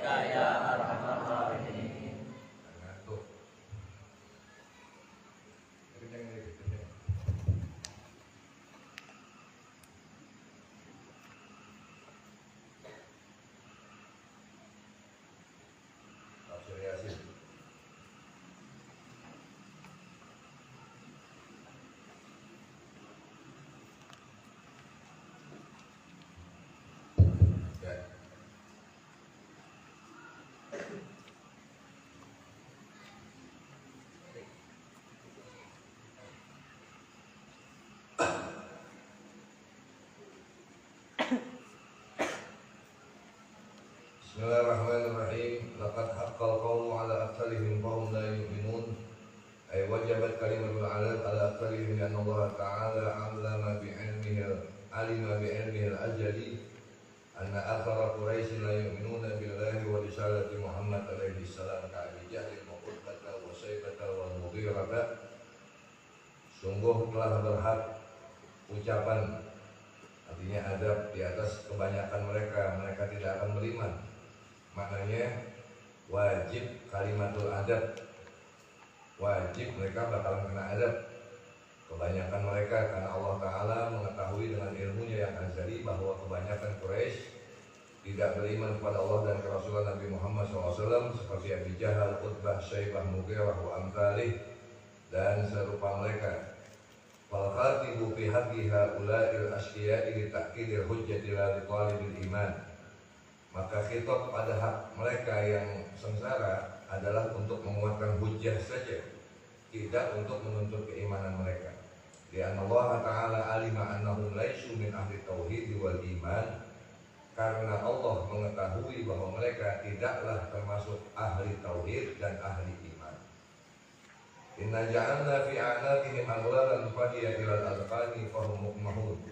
rahmatika ya arhamar rahimin. Ngantuk. Kenceng lagi, kenceng. Tafsir Yasin. Ya. Bismillahirrahmanirrahim. Laqad haqqal qawlu ala aktsarihim fahum la yu'minun. Ay wajabat kalimatul ala aktsarihim anna Allah ta'ala 'allama bi'ilmihi alima bi'ilmihi al-ajali anna aktsara Quraisy la yu'minuna billahi wa risalati Muhammad alaihi salam ka'abi Jahl wa Utbah wa Saybah wa Mughirah. Sungguh telah berhak ucapan, artinya adab di atas kebanyakan mereka tidak akan beriman. Maknanya wajib kalimatul adab, wajib mereka bakalan kena adab. Kebanyakan mereka karena Allah Ta'ala mengetahui dengan ilmunya yang azali bahwa kebanyakan Quraisy tidak beriman kepada Allah dan Rasulullah Nabi Muhammad SAW seperti Abi Jahal, Utbah, Saybah, Mughirah, wa amsalih dan serupa mereka. Fal khatibu fi haqqi haula'il asyiya'i li ta'kidil hujjati la li talibil iman. Maka khitab pada hak mereka yang sengsara adalah untuk menguatkan hujjah saja, tidak untuk menuntut keimanan mereka. Lianna Allah Ta'ala alima annahum laisu min ahli tauhid wal iman. Karena Allah mengetahui bahwa mereka tidaklah termasuk ahli tauhid dan ahli iman. Inna ja'alna fi a'naqihim aghlalan fahiya ilal azqani fahum muqmahun.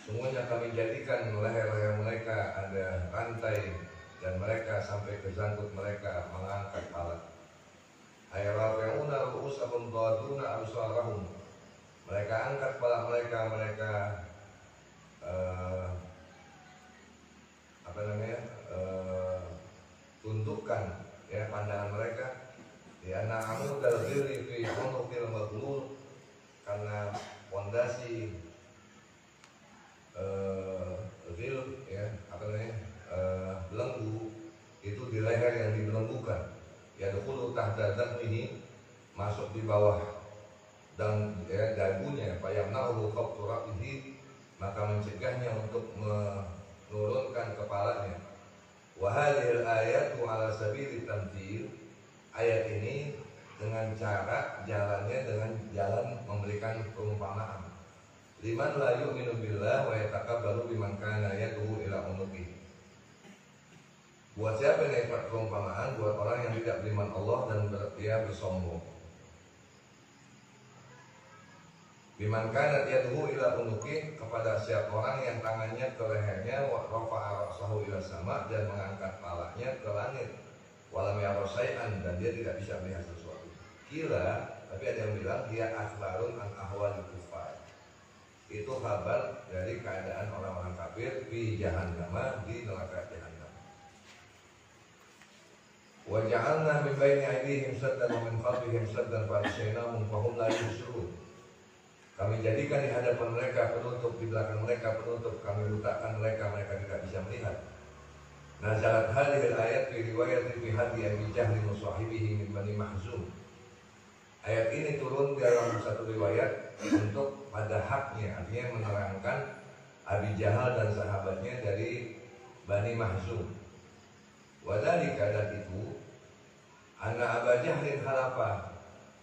Sungguhnya kami jadikan leher-leher mereka ada rantai dan mereka sampai ke janggut mereka mengangkat kepala. Ayrafi'una ru'usahum dhaduna absarahum. Mereka angkat kepala mereka tundukkan ya pandangan mereka. Ya na'amud al-ghirri fi unuqil maghlul, karena fondasi ghil ya belenggu itu di leher yang dibelenggukan. Ya dulu tahta ini masuk di bawah dan ya, dagunya fayamnahu qabturatihi, maka mencegahnya untuk menurunkan kepalanya. Wa hadhil ayatu ala sabili tamthil. Ayat ini dengan cara jalannya dengan jalan memberikan perumpamaan. Liman la yu'minu billah wa yatakabbaru biman kana yad'u ila unuqi. Buat siapa yang dapat perumpamaan? Buat orang yang tidak beriman Allah dan dia bersombong. Biman kana yad'u ila unuqi, kepada siapa orang yang tangannya ke lehernya wa rafa'a ra'sahu ila sama, dan mengangkat kepalanya ke langit. Walam yara syai'an, dan dia tidak bisa melihat sesuatu. Kira, tapi ada yang bilang dia akhbarun an ahwal kufar. Itu kabar dari keadaan orang-orang kafir di jahannam, di neraka jahannam. Wa ja'alna min baini aydihim saddan wa min khalfihim saddan fa aghshaynahum fa hum la yubsirun. Kami jadikan di hadapan mereka penutup, di belakang mereka penutup, kami letakkan mereka tidak bisa melihat. Nazalat hadhil ayat fi riwayat fi hadhi Abi Jahl wa sahibihi min Bani Mahzum. Ayat ini turun dalam satu riwayat untuk pada haknya, artinya menerangkan Abi Jahal dan sahabatnya dari Bani Mahzum. Wadhalika, dan itu anna Aba Jahlin halafa,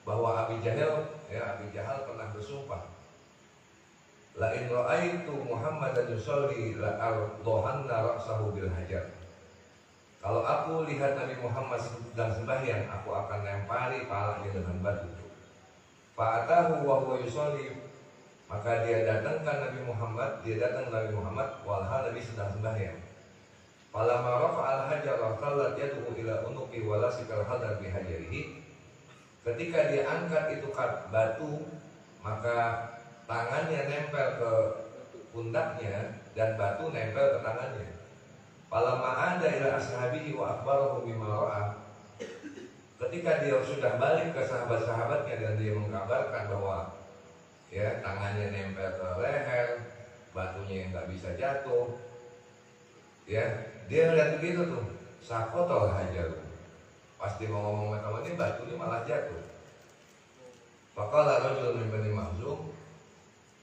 bahwa Abi Jahal pernah bersumpah, la in ra'aitu Muhammadan yusalli la ardohanna ra'sahu bil hajar. Kalau aku lihat Nabi Muhammad sedang sembahyang, aku akan lempari palanya dengan batu. Fa'atahu wa huwa yusalli, maka dia datangkan Nabi Muhammad, walhal Nabi sedang sembahyang. Falamma rafa'al hajara khallat yaduhu ila unuqi wa lasikal hadar bihajarihi. Ketika dia angkat itu batu, maka tangannya nempel ke pundaknya dan batu nempel ke tangannya. Falamma ada ila ashabihi wa akhbarahum bima ra'a. Ketika dia sudah balik ke sahabat-sahabatnya dan dia mengkabarkan bahwa ya tangannya nempel ke leher, batunya yang nggak bisa jatuh, ya dia lihat begitu tuh, sakotol hajar. Pasti mau ngomong sama ini, batunya malah jatuh. Faqala rajulun min Bani Makhzum,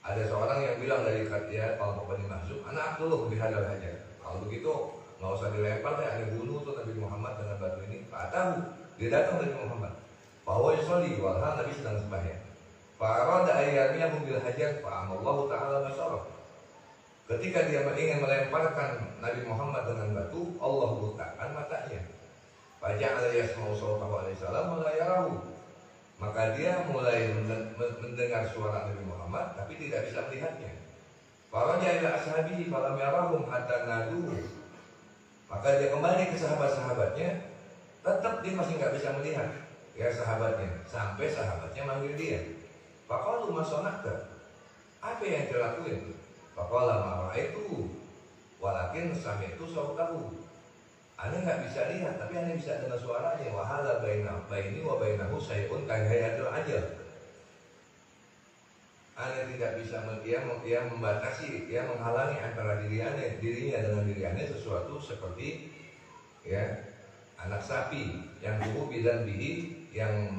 ada seorang yang bilang dari dia kelompok Bani Makhzum, anak dulu bihadal hajar. Kalau begitu nggak usah dilempar deh, ada bunuh tuh Nabi Muhammad dengan batu ini. Fa'atahu, dia datang Nabi Muhammad. Bahwa yusolli, walhal Nabi sedang sembahyang. Fa'arada ayyarmiya bil hajar, fa'amallahu ta'ala masyarah. Ketika dia ingin melemparkan Nabi Muhammad dengan batu, Allah butakan matanya. Faja'ala yasma'u sautahu alaihi salam wa la yarahu. Maka dia mulai mendengar suara Nabi Muhammad tapi tidak bisa melihatnya. Faraja ila ashabihi falam yarahum hatta nadu. Maka dia kembali ke sahabat-sahabatnya, tetap dia masih nggak bisa melihat ya sahabatnya, sampai sahabatnya manggil dia. Faqalu ma sana'ta? Apa yang dilakuin? Faqala ma ra'aitu walakin sami'tu sautahu. Ane nggak bisa lihat, tapi ane bisa dengar suaranya. Wahala baini wa bainahu syai'un kahayatul ajal. Ane tidak bisa membatasi, menghalangi antara dirinya dengan diri ane sesuatu seperti ya anak sapi yang dulu bidan bihi yang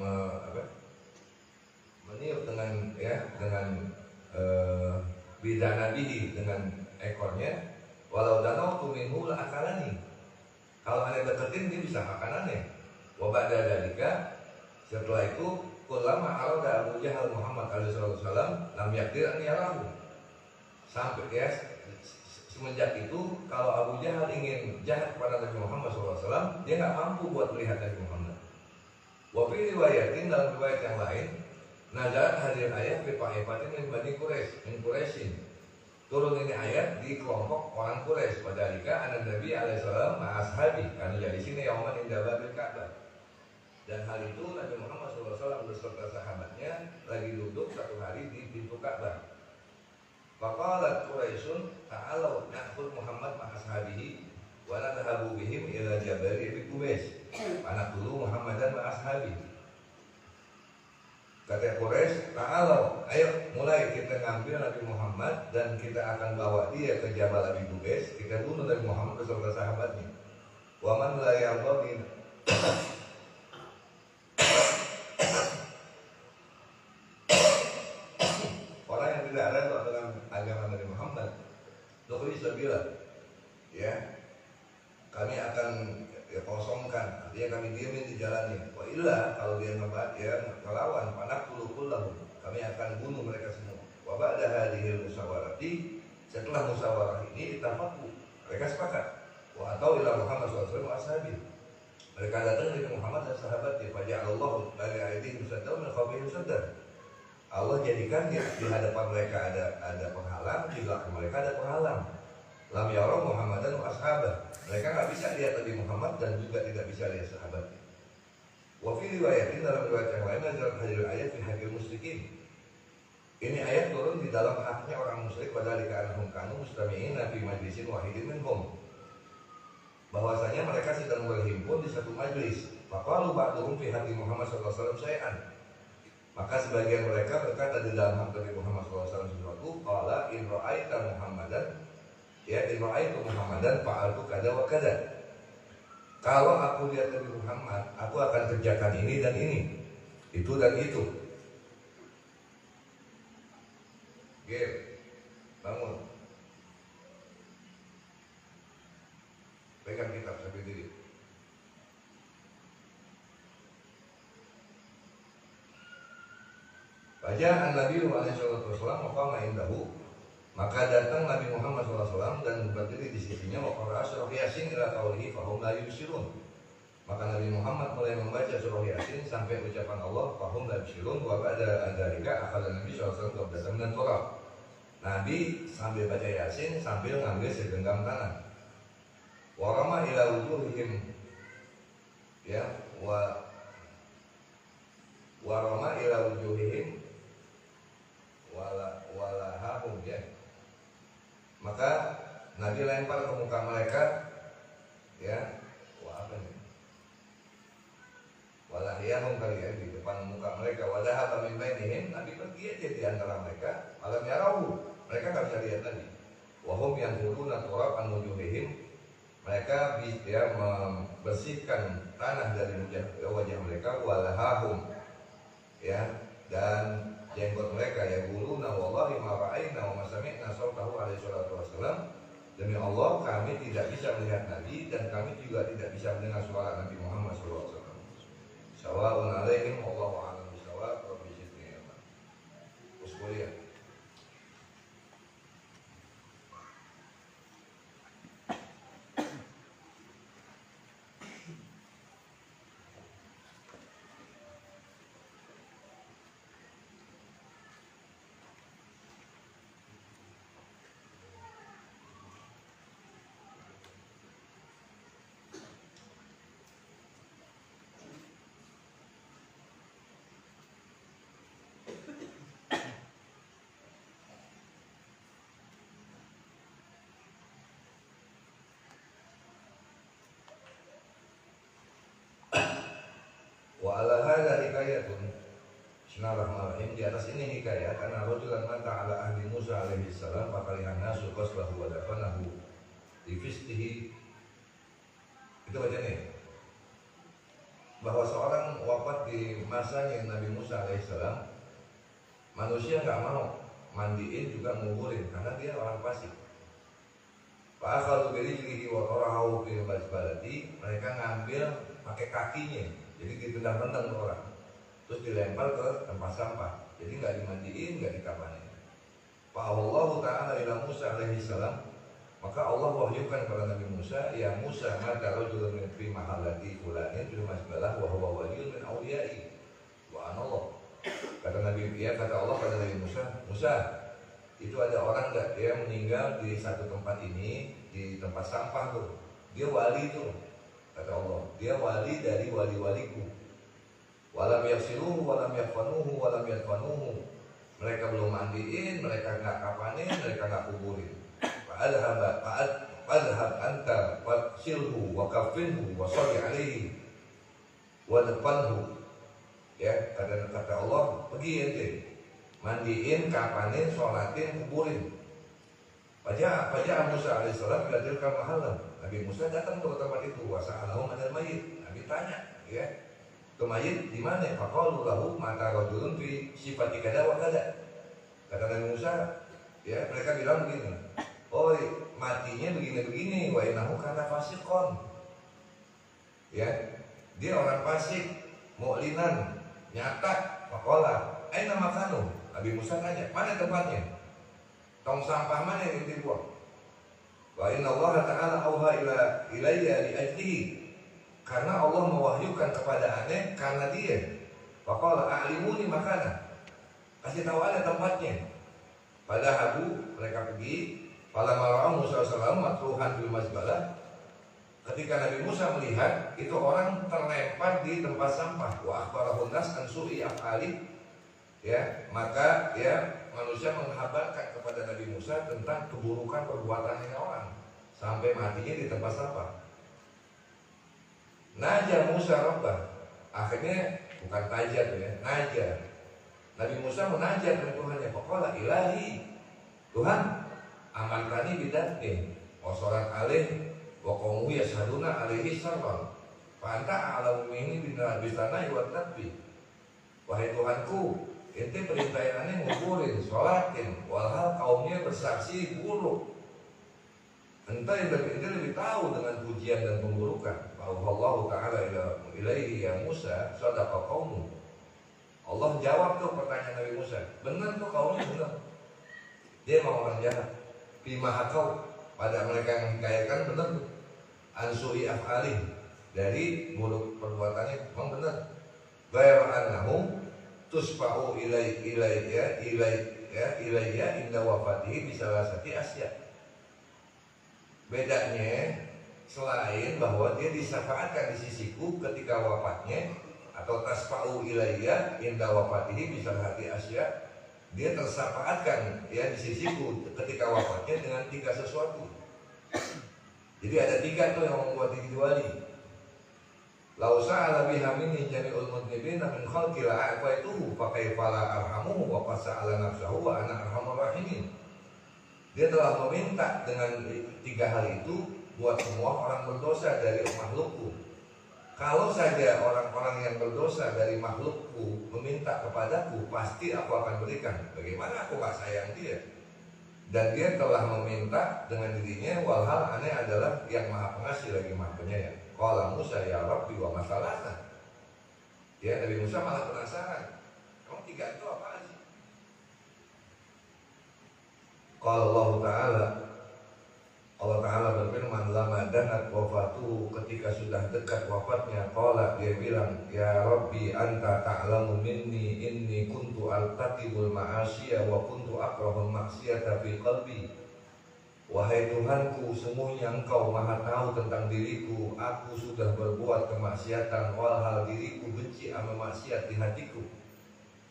meniup dengan bidana bihi dengan ekornya. Walau danau tuminhu la akalani. Kalau ane deketin dia bisa makan ane. Wa ba'da dalika, setelah itu kullama arada Abu Jahal Muhammad alaihi wasallam lam yaqdir an yarahu. Sampai ya semenjak itu kalau Abu Jahal ingin jahat kepada Nabi Muhammad SAW, dia nggak mampu buat melihat Nabi Muhammad. Wa fi riwayatin, dalam riwayat yang lain, nazarat hadir ayat fi ta'ifatin min Bani Quraisyin. Turun ini ayat di kelompok orang Quraisy. Padalika anak Nabi alaihissalam ma'ashabi karena jadi sini yauman inda babil Ka'bah. Dan hal itu Nabi Muhammad SAW beserta sahabatnya lagi duduk satu hari di pintu Ka'bah. Faqalat Quraisyun ta'alau na'khud Muhammad ma'ashabihi wa nadhabu bihim ila jabari bi Qubais. Anak dulu Muhammadan ma'ashabi. Kata Quraisy, ta'alau, ayo mulai kita ngambil Nabi Muhammad dan kita akan bawa dia ke Jabal Abi Qubais. Kita bunuh Nabi Muhammad beserta sahabatnya. Wa man la yardhi orang yang tidak ada dengan agama Nabi Muhammad, Nukhri bilang, ya kami akan kosongkan, artinya kami diamin di jalannya. Wa illa, kalau dia melawan, panak kullahu, kami akan bunuh mereka semua. Wa ba'da hadhil musyawarati, setelah musyawarah ini ittafaqu, mereka sepakat. Wa atau ila Muhammad SAW wa ashabi, mereka datang dari Muhammad dan sahabatnya. Faja'alallahu bali aidihim sadda min khalfihim sadda. Allah jadikan di hadapan mereka ada penghalang, di belakang mereka ada penghalang. Lam yara Muhammadan wa ashabah. Mereka nggak bisa lihat Nabi Muhammad dan juga tidak bisa lihat sahabatnya. Wa fi riwayatin, dalam riwayat yang lain, nazarat hadil ayat fi haqqil musyrikin. Ini ayat turun di dalam haknya orang musyrik, padalika annahum kanu mustami'in fi majlisin wahidin minhum. Bahwasanya mereka sedang berhimpun di satu majlis. Faqalu ba'duhum fi haqqi Muhammad sallallahu alaihi wasallam syai'an. Maka sebagian mereka berkata di dalam hak Nabi Muhammad sallallahu alaihi wasallam sesuatu, qala in ra'aita Muhammadan, ya in ra'aitu Muhammadan fa'altu kada wa kada. Kalau aku lihat Nabi Muhammad, aku akan kerjakan ini dan ini, itu dan itu. Gil, bangun. Pegang kitab sampai diri. Baca Nabi Muhammad SAW maqama indahu, maka datang Nabi Muhammad SAW dan berdiri di sisinya. Waqara surah Yasin ila qaulihi fahum la yubsirun. Maka Nabi Muhammad mulai membaca surah Yasin sampai ucapan Allah fahum la yubsirun. Wa ba'da dzalika akhadha Nabi SAW qabdatan min turab. Nabi sambil baca Yasin sambil ngambil segenggam tanah. Wa rama ila wujuhihim, ya wa rama ila wujuhihim walahahum, ya. Maka Nabi lempar ke muka mereka Nabi pergi aja di antara mereka, alam yarahu, mereka nggak bisa lihat lagi. Wahum yang huruna turab an wujuhihim, mereka bisa membersihkan tanah dari wajah mereka, walahahum, ya, dan jenggot mereka, ya guluna wallahi ma ra'ayna wa ma sami'na sautahu alaihi salatu wassalam. Demi Allah, kami tidak bisa melihat Nabi dan kami juga tidak bisa mendengar suara Nabi Muhammad SAW. Sawa'un alaihim Allahu a'lam bisawab. Rabbi zidni ilma. Uskuliah. Wa ala hadza hikayatun. Bismillahirrahmanirrahim. Di atas ini hikayat karena rajulan mata ala ahli Musa alaihi salam fakalihan nasu qaslahu wa dafanahu di fistihi. Itu bacanya bahwa seorang wafat di masanya Nabi Musa alaihi salam, manusia nggak mau mandiin juga nguburin karena dia orang fasik. Fa akhadhu bi rijlihi wa qarahu fil masbalati, mereka ngambil pakai kakinya. Jadi ditendang-tendang ke orang, terus dilempar ke tempat sampah. Jadi nggak dimandiin, nggak dikapanin. Fa Allah Ta'ala ila Musa alaihi salam, maka Allah wahyukan kepada Nabi Musa, ya Musa, maka rajulun min fi mahallati fulanin fil masbalah wa huwa waliyun min awliyai wa anallah. Kata Nabi, ya kata Allah pada Nabi Musa, Musa, itu ada orang nggak dia meninggal di satu tempat ini, di tempat sampah tuh. Dia wali tuh. Kata Allah, dia wali dari wali-waliku. Walam yaksiluhu, walam yakfanuhu, walam yadfanuhu. Mereka belum mandiin, mereka nggak kapanin, mereka nggak kuburin. Fa'adhab anta fasilhu wa kafinhu wa salli alaihi wa depanhu. Ya, kata Allah, pergi ente, mandiin, kapanin, sholatin, kuburin. Pajak Musa alaihissalam biladilkan mahalam. Nabi Musa datang ke tempat itu, wasa'alahum anil mayit. Nabi tanya, ya, ke mayit di mana? Faqalu lahu mata rajulun fi sifati kada wa kada. Kata Nabi Musa, ya, mereka bilang begini, oh matinya begini-begini, wa innahu kana fasiqon. Ya, dia orang fasik, mu'linan, nyata. Faqala aina makanu? Nabi Musa tanya, mana tempatnya? Tong sampah mana yang dibuang? Wa inna Allah Ta'ala auha ilayya li ajlihi. Karena Allah mewahyukan kepada aneh karena dia. Faqala a'limuni makana. Kasih tahu ada tempatnya. Pada habu mereka pergi. Fala mara'u Musa sallallahu matruhan bil masbalah. Ketika Nabi Musa melihat itu orang terlempar di tempat sampah. Wa akhbarahun nas an su'i af'ali. Ya, maka ya manusia menghabarkan kepada Nabi Musa tentang keburukan perbuatannya orang sampai matinya di tempat sampah. Naja Musa Rabbah, akhirnya bukan tajat ya, naja. Nabi Musa menajat kepada Tuhannya, faqala ilahi, Tuhan, amartani bidatni wa sholat alaih wa qawmu yashaduna alaihi sarran fa anta a'lamu minni bisanai wa tadbi. Wahai Tuhanku, ente perintahannya nguburin, sholatin, walhal kaumnya bersaksi buruk. Ente lebih tahu dengan pujian dan pemburukan. Allah Ta'ala ilaihi ya Musa, sadaqa qaumu. Allah jawab tuh pertanyaan Nabi Musa. Benar tuh kaumnya benar. Dia mau orang jahat. Bima hakau, pada mereka yang menghikayakan benar tuh. Ansui af'alih, dari buruk perbuatannya memang benar. Ghaira annahum tusfa'u ilayya inda wafatihi bisalasati asya. Bedanya selain bahwa dia disyafaatkan di sisiku ketika wafatnya, atau tasfa'u ilayya inda wafatihi bisalasati asya, dia tersyafaatkan ya di sisiku ketika wafatnya dengan 3 sesuatu. Jadi ada 3 tuh yang membuat diri wali. Lau sa'ala biha minni jami'ul mudnibina min khalqi la'afaituhu fa kaifa la arhamuhu wa qad sa'ala nafsahu wa ana arhamur rahimin. Dia telah meminta dengan 3 hal itu buat semua orang berdosa dari makhlukku. Kalau saja orang-orang yang berdosa dari makhlukku meminta kepadaku, pasti aku akan berikan. Bagaimana aku gak sayang dia? Dan dia telah meminta dengan dirinya, walhal aneh adalah yang maha pengasih lagi maha penyayang. Qala Musa ya Rabbi wa masalahna. Ya, Nabi Musa malah penasaran. Kamu 3 itu apaan sih? Qala Allah Ta'ala berfirman, lama danat wafatuhu, ketika sudah dekat wafatnya, qala, dia bilang, ya Rabbi anta ta'lamu minni inni kuntu altatibul ma'asiyah wa kuntu akrahul maksiyata fi qalbi. Wahai Tuhanku, semuanya Engkau maha tahu tentang diriku. Aku sudah berbuat kemaksiatan, walhal diriku benci sama maksiat di hatiku.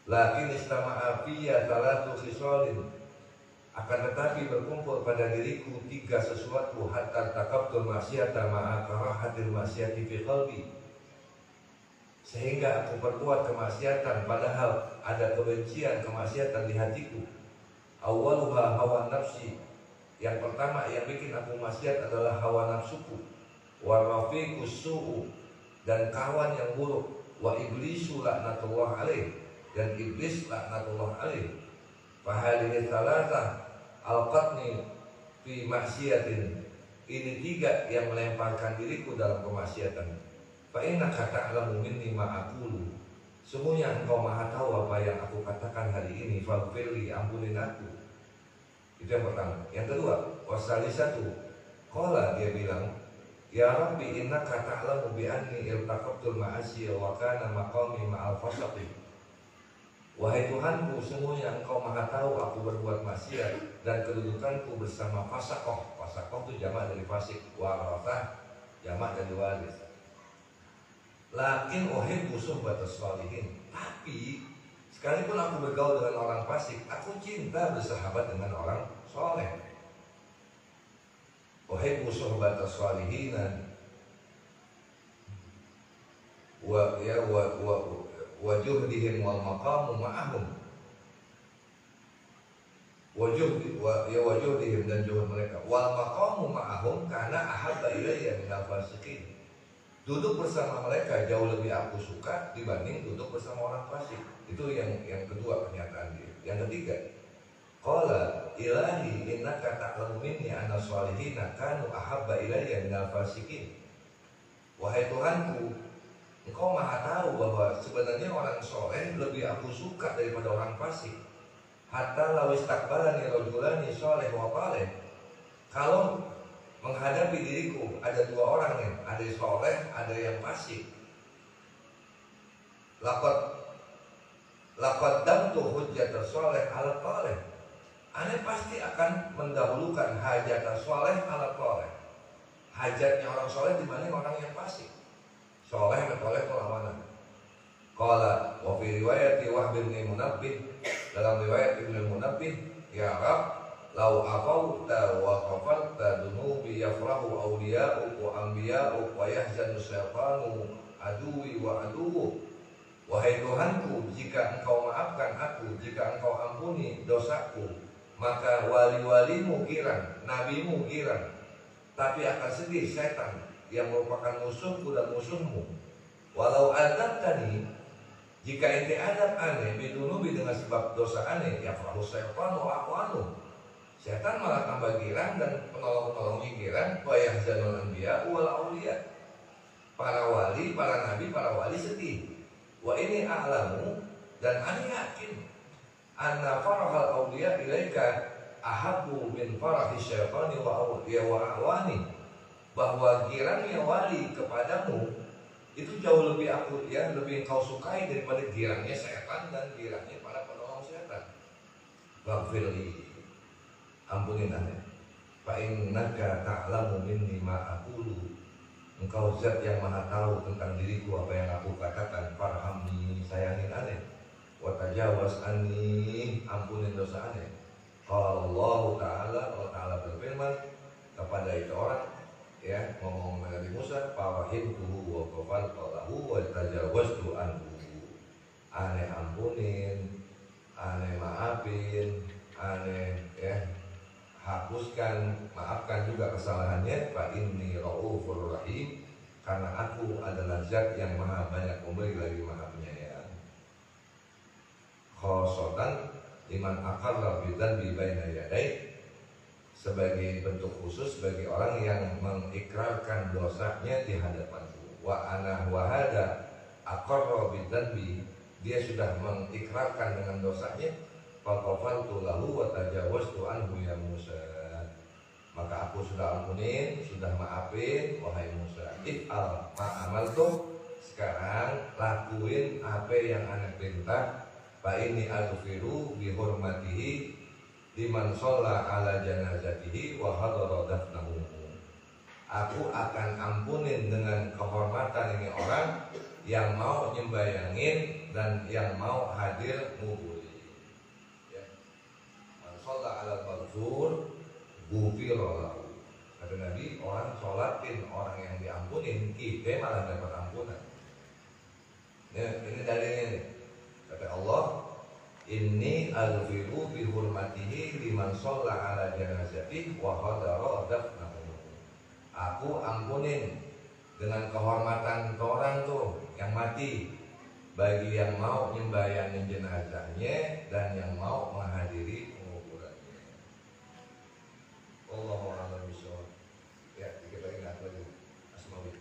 Lakin istama'a fiyya salatu khisalin, akan tetapi berkumpul pada diriku 3 sesuatu, hatta takabtul maksiata ma'a karahatil maksiati fi qalbi, sehingga aku berbuat kemaksiatan padahal ada kebencian kemaksiatan di hatiku. Awwaluha hawa nafsi, yang pertama yang bikin aku maksiat adalah hawa nafsuku. Wa rafiqus su'u, dan kawan yang buruk. Wa iblisu laknatullah alaih, dan iblis laknatullah alaih. Fahalihi salasah alqatni fi maksiatin, ini 3 yang melemparkan diriku dalam kemaksiatan. Fa innaka ta'lamu minni ma aqulu, semuanya Engkau maha tahu apa yang aku katakan hari ini. Faghfirli, ampunin aku. Itu yang pertama. Yang kedua, wasalisatu, qala, dia bilang, ya Rabbi innaka ta'lamu bi anni irtaqabtul ma'asiyah wa kana maqami ma'al fasaqi. Wahai Tuhanku, semuanya Engkau maha tahu aku berbuat maksiat dan kedudukanku bersama fasakoh. Fasakoh itu jamak dari fasik, warasah jamak dari waris. Lakin uhibbu suhbatas sholihin, tapi sekalipun aku bergaul dengan orang fasik, aku cinta bersahabat dengan orang soleh. Uhibbu suhbatas sholihin wa juhdihim wal maqamu ma'ahum, wajuhdihim, dan juhud mereka, wal maqamu ma'ahum karena ahabba ilayya minal fasiqin, duduk bersama mereka jauh lebih aku suka dibanding duduk bersama orang fasik. Itu yang kedua pernyataan dia. Yang ketiga, qala ilahi innaka ta'lamu minni anna sholihina kanu ahabba ilayya minal fasiqin. Wahai Tuhanku, Engkau maha tahu bahwa sebenarnya orang soleh lebih aku suka daripada orang fasik. Hatta lawis takbalani rajulani soleh wa paleh, kalau menghadapi diriku ada 2 orang nih, ada yang soleh, ada yang fasik. Laqad damtu hujjata soleh ala paleh, ane pasti akan mendahulukan hajat soleh ala paleh, hajatnya orang soleh dibanding orang yang fasik. Soleh dan soleh itu lawanan. Qala wa fi riwayati Wahb bin Munabbih, dalam riwayat Ibnu Munabbih, ya Rab, lau afauta wa qafarta dunubi yafrahu awliya'u wa anbiya'u wa yahzanu syaitanu aduwi wa aduwu. Wahai Tuhanku, jika Engkau maafkan aku, jika Engkau ampuni dosaku, maka wali-walimu girang, nabimu girang, tapi akan sedih setan yang merupakan musuhku dan musuhmu. Walau adab tadi, jika ente adab aneh bidunubi dengan sebab dosa aneh, ya fahu syaitan wa akwanu, setan malah tambah girang dan penolong-penolongnya girang. Wa yahzanul anbiya wal auliya, para wali, para nabi, para wali sedih. Wa ini a'lamu, dan aneh yakin, anna farahal auliya ilaika ahabbu min farahi syaitani wa awani, bahwa girangnya wali kepadamu itu jauh lebih lebih engkau sukai daripada girangnya setan dan girangnya para penolong setan. Waghfirli, ampunin aneh. Fa innaka ta'lamu minni ma aqulu, engkau zat yang maha tahu tentang diriku apa yang aku katakan. Farhamni, sayangin aneh. Wa tajawaz anni, ampunin dosa aneh. Qala Allah Ta'ala, Allah Ta'ala berfirman kepada itu orang, ya ngomong Nabi Musa fawahimtuhu wa ghafaltu lahu wa tajawaztu anhu. Ane ampunin, ane maafin, ane ya hapuskan, maafkan juga kesalahannya. Fa inni raufur rahim, karena aku adalah zat yang maha banyak memberi lagi maha penyayang. Khosotan liman aqarra bidzanbi baina yadai, sebagai bentuk khusus bagi orang yang mengikrarkan dosanya di hadapanku. Wa ana wa hada aqarra bidzanbi, dia sudah mengikrarkan dengan dosanya. Faqafaltu lahu wa tajawaztu anhu ya Musa, maka aku sudah ampunin, sudah maafin wahai Musa. If'al ma'amaltu, sekarang lakuin apa yang ana perintah. Fa ini aghfiru bi hurmatihi liman shalla ala janazatihi wa hadara dafnahu. Aku akan ampunin dengan kehormatan ini orang yang mau nyembayangin dan yang mau hadir nguburi. Ya. Man shalla ala maghfur ghufira lahu. Kata Nabi, orang sholatin orang yang diampunin, kita malah dapat ampunan. Ini dalilnya nih. Kata Allah, inni aghfiru bi hurmatihi liman shalla ala janazati wa hadara dafnahu. Aku ampunin dengan kehormatan orang tuh yang mati, bagi yang mau nyembayangin jenazahnya dan yang mau menghadiri penguburannya. Allahu a'lam bishawab. Ya, dikit lagi nggak lagi. Asmawi.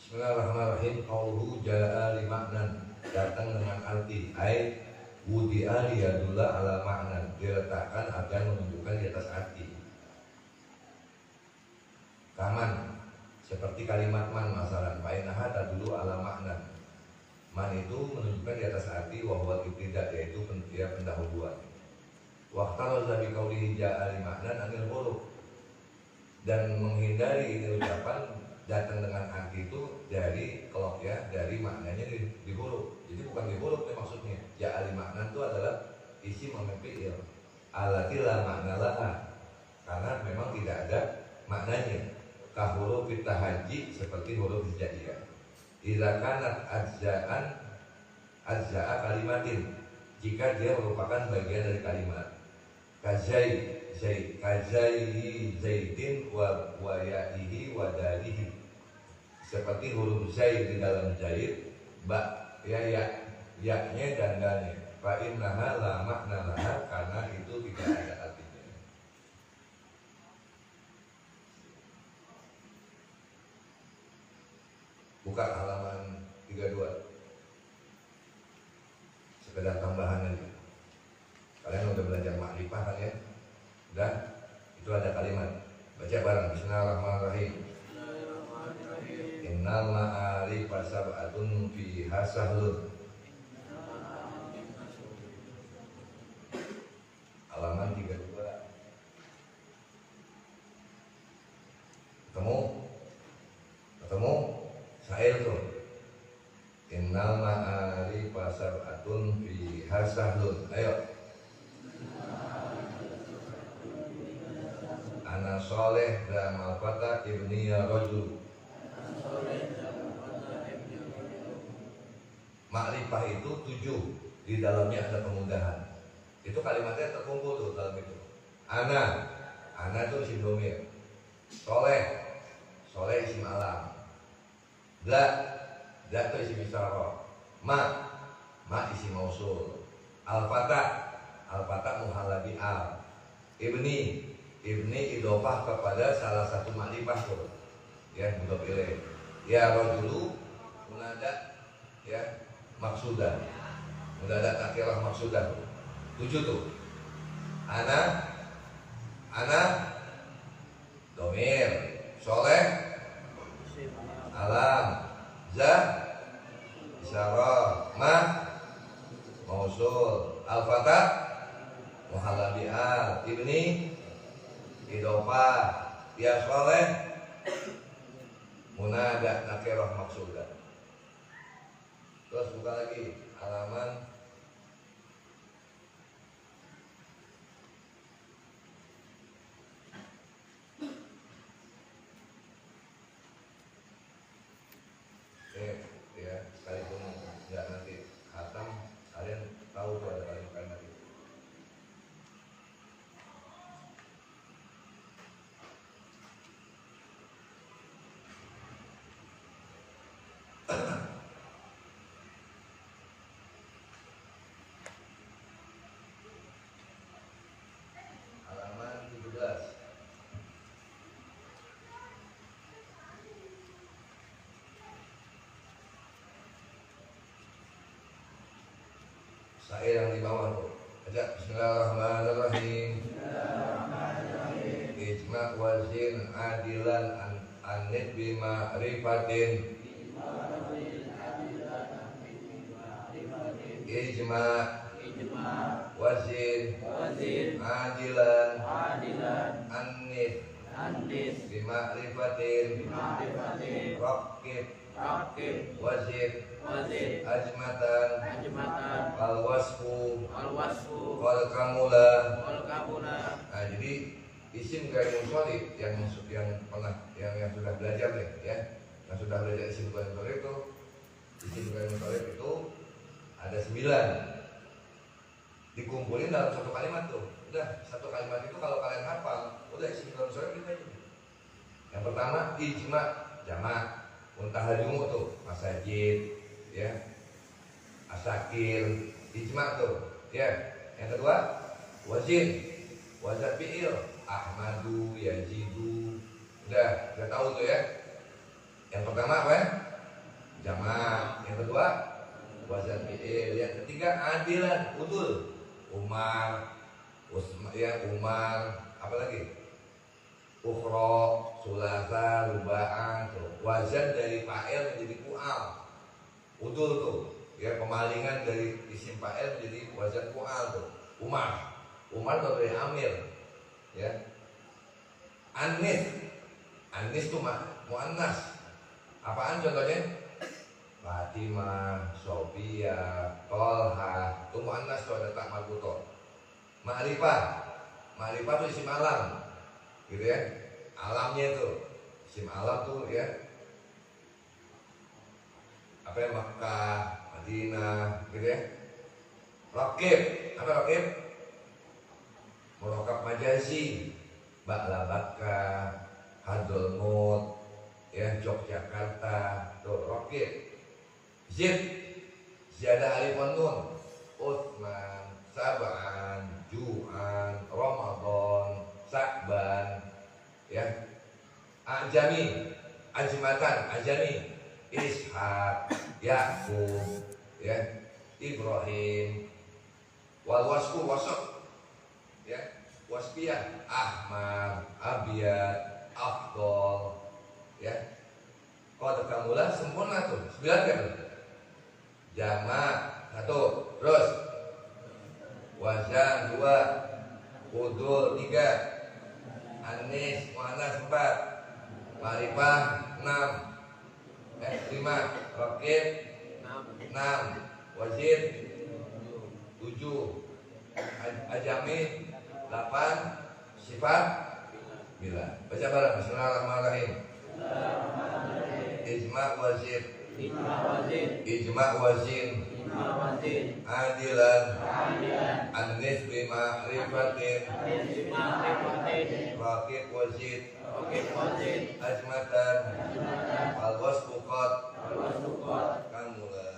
Bismillahirrahmanirrahim. Qauluhu jaa'a li maknan, datang dengan arti ai wudi'a liyadulla ala maknan, diletakkan agar menunjukkan di atas arti. Kaman, seperti kalimat man masalan, fainaha tadullu ala maknan. Man itu menunjukkan di atas arti wa huwa ibtida, yaitu pendahuluan. Waqtaraza bi qaulihi jaa'a li maknan anil huruf, dan menghindari ini ucapan datang dengan arti itu dari kelok ya, dari maknanya di huruf. Jadi bukan di huruf ya maksudnya. Ya ali makna itu adalah isi memfi'il. Alati la makna laha, karena memang tidak ada maknanya. Ka huruf tahajji, seperti huruf hijaiyah. Idza kanat ajza'a kalimatin, jika dia merupakan bagian dari kalimat. Kazai zaidin wa ya'ihi wa dalihi, seperti huruf zaid di dalam zaid, ba ya-nya dan dalnya. Fa innaha la makna laha, karena itu tidak ada artinya. Buka halaman 32. Sekedar tambahan aja. Kalian udah belajar makrifah kan ya? Dan itu ada kalimat. Baca bareng. Bismillahirrahmanirrahim. Innal ma'arifa sab'atun fiha sahlun. Halaman 32. Ketemu? Sa'il tuh. Innal ma'arifa sab'atun fiha sahlun. Ayo. Ana soleh dan malfata ibniya rajul. Makrifah itu 7, di dalamnya ada kemudahan. Itu kalimatnya terkumpul tuh dalam itu. Ana itu isim domir. Soleh isim alam. Da itu isim isyarah. Ma isim mausul. Al-fata muhalla bi al. Ibni idhofah kepada salah satu makrifah tuh. Ya, mudhof ilaih. Ya rajulu munada ya maksudah. Munada nakirah maksudah. 7 tuh. Ana domir. Soleh alam. Za isyarah. Ma mausul. Al-fatah muhalla bi al. Ibni idhofah. dia soleh, munada nakirah maksudah. Terus buka lagi halaman ya, sekalipun nggak nanti khatam, kalian tahu tuh ada kalimat-kalimat itu. Halaman 17. Saya yang di bawah tuh. Baca Bismillahirrahmanirrahim. Ijma wazin adilan anid bima rifatin. Ijma wazin adilan anid bima rifatin. Rakib wazin ajmatan al wasfu wal kamula. Nah, jadi isim ghairul munsharif yang pernah yang sudah belajar nih ya, yang sudah belajar isim ghairul munsharif itu, isim ghairul munsharif itu ada 9 dikumpulin dalam satu kalimat tuh. Udah satu kalimat itu kalau kalian hafal, udah isim ghairul munsharif itu aja. Yang pertama ijma jamak, muntahajumu tuh masajid ya, asakir, ijma tuh ya. Yang kedua wazin fi'il, ahmadu, yajidu. Udah tahu tuh ya. Yang pertama apa ya? Jamak. Yang kedua wazan fi'il. Yang ketiga adilan, udul, Umar, Umar, apa lagi? Ukhra, sulasa, ruba'an tuh. Wazan dari fa'il menjadi fu'al, udul tuh ya, pemalingan dari isim fa'il menjadi wazan fu'al tuh. Umar tuh dari amir ya. Anis tuh muannas. Apaan contohnya? Fatimah, Sofia, Tolha, itu muannas tuh, ada tak marbutoh. Ma'rifah tuh isim alam gitu ya, alamnya tuh isim alam tuh ya, apa ya, Makkah, Madinah gitu ya. Rakib, apa rakib? Merokap majazi, Baklabaka, Hadromut ya, Yogyakarta tuh rakib. Ziyadah alifun nun, Utsman, Sab'an, Ju'an, Ramadan, Sa'ban ya. Ajami, ajmatan, ajami, Ishaq, Ya'qub ya, Ibrahim. Wal wasfu wasf ya, wasfiyah, ahmar, abiyat, afdol ya. Qad kamula, sempurna tuh 9 kan. Jamak 1, terus wazan 2, udul 3, anis muannas 4, ma'rifah 5, rakib 6, wazin 7, ajami 8, sifat 9. Baca bareng. Bismillahirrahmanirrahim. Ijma wazin adilan anis bima rifatin, rakib wazid ajmatan al wasfu qad kamula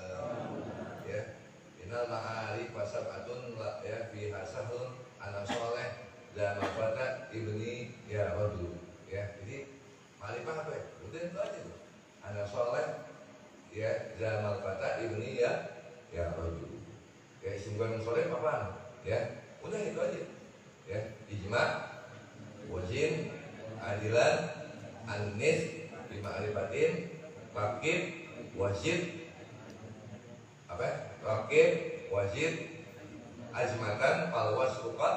ya. Innal ma'arif fasab'atun ya fi hasahlun ana soleh dan mafata ibni ya rajul ya. Jadi ma'rifah apa ya? Udah itu aja tuh. Ana soleh ya, Zamal Fata ibni ya rajul. Ya isim ghairul munsharif apaan? Ya, udah itu aja. Ya, ijma, wazin, adilan, anis, bima'rifatin, rakib, wazid, apa ya? Rakib, wazid, ajmatan, falwas, ruqat,